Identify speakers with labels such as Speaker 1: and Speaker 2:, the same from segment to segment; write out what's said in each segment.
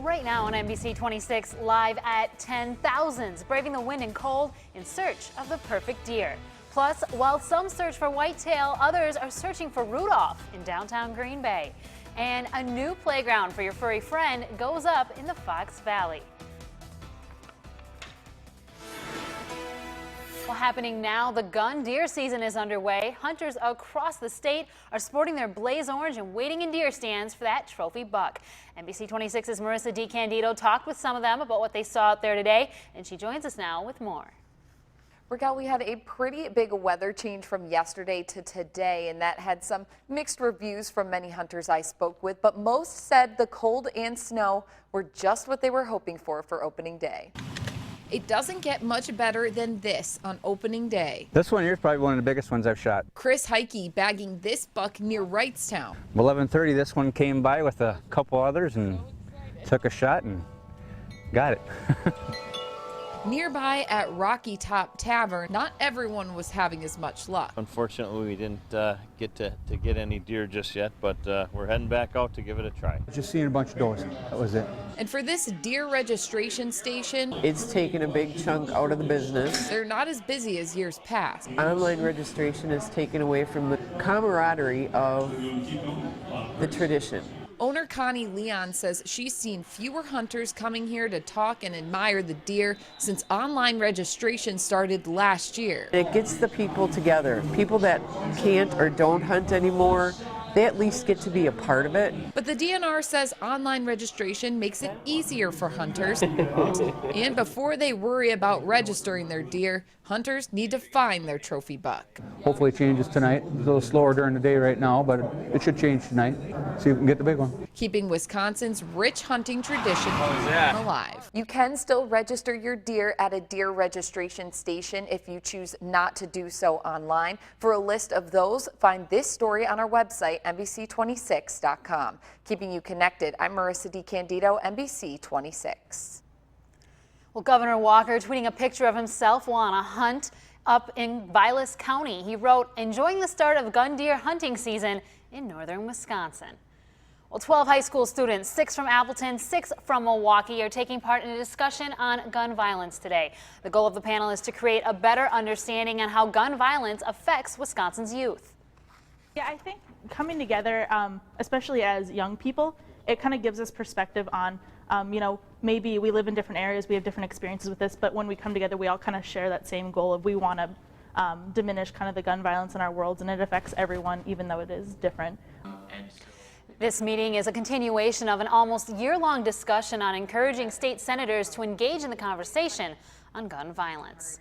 Speaker 1: Right now on NBC 26, live at 10,000s, braving the wind and cold in search of the perfect deer. Plus, while some search for whitetail, others are searching for Rudolph in downtown Green Bay. And a new playground for your furry friend goes up in the Fox Valley. Well, happening now, the gun deer season is underway. Hunters across the state are sporting their blaze orange and waiting in deer stands for that trophy buck. NBC 26's Marissa DiCandido talked with some of them about what they saw out there today, and she joins us now with more.
Speaker 2: Raquel, we had a pretty big weather change from yesterday to today, and that had some mixed reviews from many hunters I spoke with, but most said the cold and snow were just what they were hoping for opening day. It doesn't get much better than this on opening day.
Speaker 3: This one here is probably one of the biggest ones I've shot.
Speaker 2: Chris Heike bagging this buck near Wrightstown.
Speaker 3: 11:30, this one came by with a couple others and took a shot and got it.
Speaker 2: Nearby at Rocky Top Tavern, not everyone was having as much luck.
Speaker 4: Unfortunately, we didn't get to get any deer just yet, but we're heading back out to give it a try.
Speaker 3: Just seeing a bunch of does. That was it.
Speaker 2: And for this deer registration station,
Speaker 5: it's taken a big chunk out of the business.
Speaker 2: They're not as busy as years past.
Speaker 5: Online registration is taken away from the camaraderie of the tradition.
Speaker 2: Owner Connie Leon says she's seen fewer hunters coming here to talk and admire the deer since online registration started last year.
Speaker 5: It gets the people together. People that can't or don't hunt anymore, they at least get to be a part of it.
Speaker 2: But the DNR says online registration makes it easier for hunters. And before they worry about registering their deer, hunters need to find their trophy buck.
Speaker 3: Hopefully it changes tonight. It's a little slower during the day right now, but it should change tonight. See if we can get the big one.
Speaker 2: Keeping Wisconsin's rich hunting tradition alive. You can still register your deer at a deer registration station if you choose not to do so online. For a list of those, find this story on our website, NBC26.com. Keeping you connected, I'm Marissa DiCandido, NBC 26.
Speaker 1: Well, Governor Walker tweeting a picture of himself while on a hunt up in Vilas County. He wrote, enjoying the start of gun deer hunting season in northern Wisconsin. Well, 12 high school students, 6 from Appleton, 6 from Milwaukee, are taking part in a discussion on gun violence today. The goal of the panel is to create a better understanding on how gun violence affects Wisconsin's youth.
Speaker 6: Yeah, I think coming together, especially as young people, it kind of gives us perspective on, maybe we live in different areas, we have different experiences with this, but when we come together, we all kind of share that same goal of we want to diminish kind of the gun violence in our worlds, and it affects everyone, even though it is different.
Speaker 1: This meeting is a continuation of an almost year-long discussion on encouraging state senators to engage in the conversation on gun violence.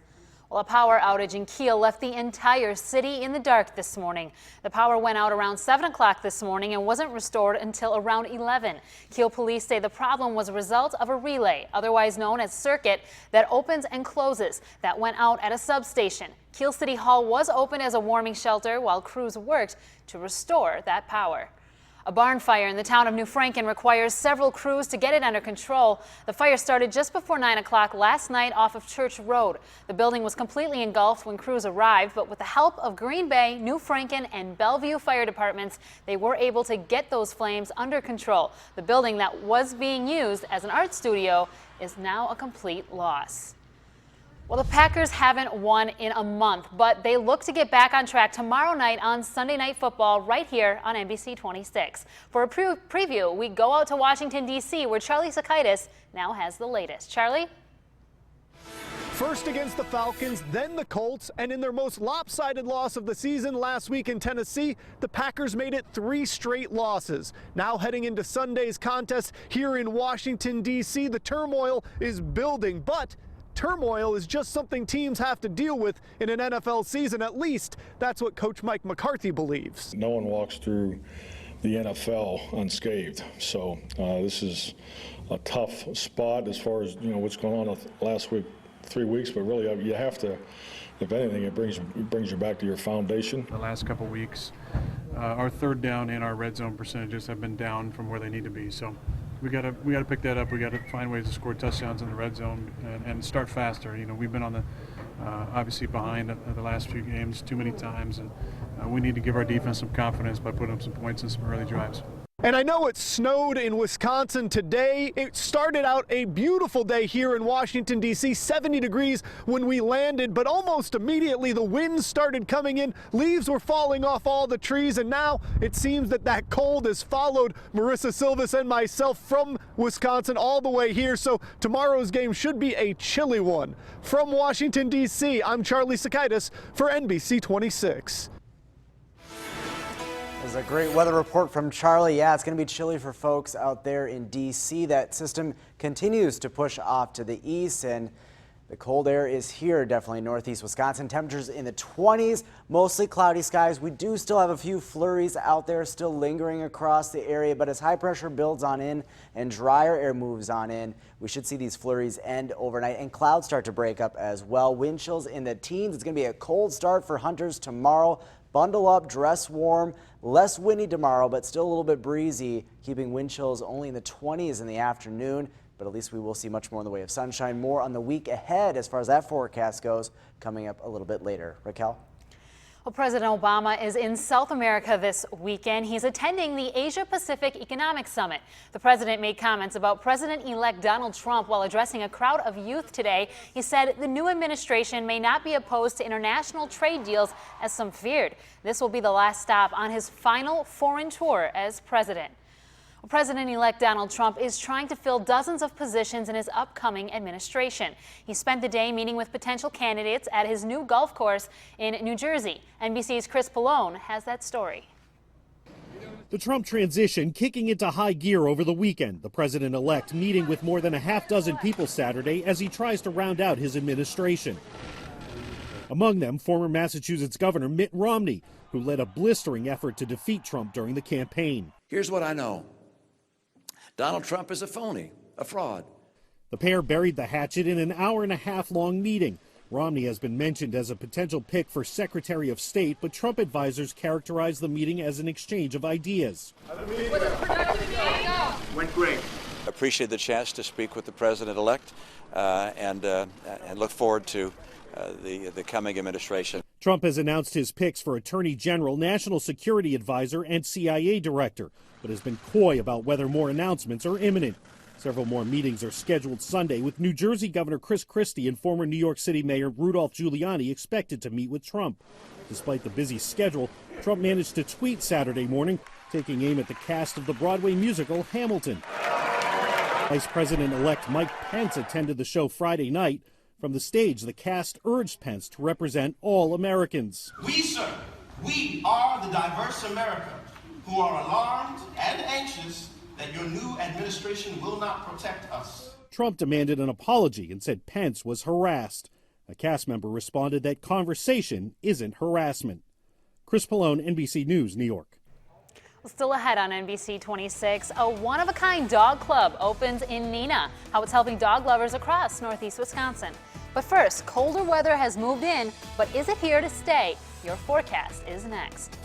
Speaker 1: Well, a power outage in Kiel left the entire city in the dark this morning. The power went out around 7 o'clock this morning and wasn't restored until around 11. Kiel police say the problem was a result of a relay, otherwise known as circuit, that opens and closes, that went out at a substation. Kiel City Hall was open as a warming shelter while crews worked to restore that power. A barn fire in the town of New Franken requires several crews to get it under control. The fire started just before 9 o'clock last night off of Church Road. The building was completely engulfed when crews arrived, but with the help of Green Bay, New Franken, and Bellevue fire departments, they were able to get those flames under control. The building that was being used as an art studio is now a complete loss. Well, the Packers haven't won in a month, but they look to get back on track tomorrow night on Sunday Night Football right here on NBC 26. For a preview, we go out to Washington, D.C., where Charlie Sakaitis now has the latest. Charlie?
Speaker 7: First against the Falcons, then the Colts, and in their most lopsided loss of the season last week in Tennessee, the Packers made it 3 straight losses. Now heading into Sunday's contest here in Washington, D.C., the turmoil is building, but turmoil is just something teams have to deal with in an NFL season. At least that's what Coach Mike McCarthy believes.
Speaker 8: No one walks through the NFL unscathed. So this is a tough spot as far as what's going on last week, 3 weeks. But really, you have to. If anything, it brings you back to your foundation.
Speaker 9: The last couple weeks, our third down and our red zone percentages have been down from where they need to be. So we got to pick that up. We got to find ways to score touchdowns in the red zone and start faster. We've been on the obviously behind the last few games too many times, and we need to give our defense some confidence by putting up some points in some early drives.
Speaker 7: And I know it snowed in Wisconsin today. It started out a beautiful day here in Washington, D.C., 70 degrees when we landed, but almost immediately the winds started coming in. Leaves were falling off all the trees, and now it seems that cold has followed Marissa Silvas and myself from Wisconsin all the way here, so tomorrow's game should be a chilly one. From Washington, D.C., I'm Charlie Sakaitis for NBC 26.
Speaker 10: There's a great weather report from Charlie. Yeah, it's going to be chilly for folks out there in D.C. That system continues to push off to the east, and the cold air is here, definitely northeast Wisconsin. Temperatures in the 20s, mostly cloudy skies. We do still have a few flurries out there still lingering across the area, but as high pressure builds on in and drier air moves on in, we should see these flurries end overnight and clouds start to break up as well. Wind chills in the teens. It's going to be a cold start for hunters tomorrow. Bundle up, dress warm, less windy tomorrow, but still a little bit breezy, keeping wind chills only in the 20s in the afternoon. But at least we will see much more in the way of sunshine. More on the week ahead as far as that forecast goes, coming up a little bit later. Raquel?
Speaker 1: Well, President Obama is in South America this weekend. He's attending the Asia-Pacific Economic Summit. The president made comments about President-elect Donald Trump while addressing a crowd of youth today. He said the new administration may not be opposed to international trade deals as some feared. This will be the last stop on his final foreign tour as president. Well, President-elect Donald Trump is trying to fill dozens of positions in his upcoming administration. He spent the day meeting with potential candidates at his new golf course in New Jersey. NBC's Chris Pallone has that story.
Speaker 11: The Trump transition kicking into high gear over the weekend. The president-elect meeting with more than a half dozen people Saturday as he tries to round out his administration. Among them, former Massachusetts Governor Mitt Romney, who led a blistering effort to defeat Trump during the campaign.
Speaker 12: Here's what I know. Donald Trump is a phony, a fraud.
Speaker 11: The pair buried the hatchet in an hour-and-a-half-long meeting. Romney has been mentioned as a potential pick for Secretary of State, but Trump advisors characterized the meeting as an exchange of ideas.
Speaker 12: Went great. Appreciate the chance to speak with the president-elect and look forward to the coming administration.
Speaker 11: Trump has announced his picks for Attorney General, National Security Advisor, and CIA Director, but has been coy about whether more announcements are imminent. Several more meetings are scheduled Sunday, with New Jersey Governor Chris Christie and former New York City Mayor Rudolph Giuliani expected to meet with Trump. Despite the busy schedule, Trump managed to tweet Saturday morning, taking aim at the cast of the Broadway musical Hamilton. Vice President-elect Mike Pence attended the show Friday night. From the stage, the cast urged Pence to represent all Americans.
Speaker 13: We, sir, we are the diverse America who are alarmed and anxious that your new administration will not protect us.
Speaker 11: Trump demanded an apology and said Pence was harassed. A cast member responded that conversation isn't harassment. Chris Pallone, NBC News, New York.
Speaker 1: Still ahead on NBC 26, a one-of-a-kind dog club opens in Neenah. How it's helping dog lovers across northeast Wisconsin. But first, colder weather has moved in, but is it here to stay? Your forecast is next.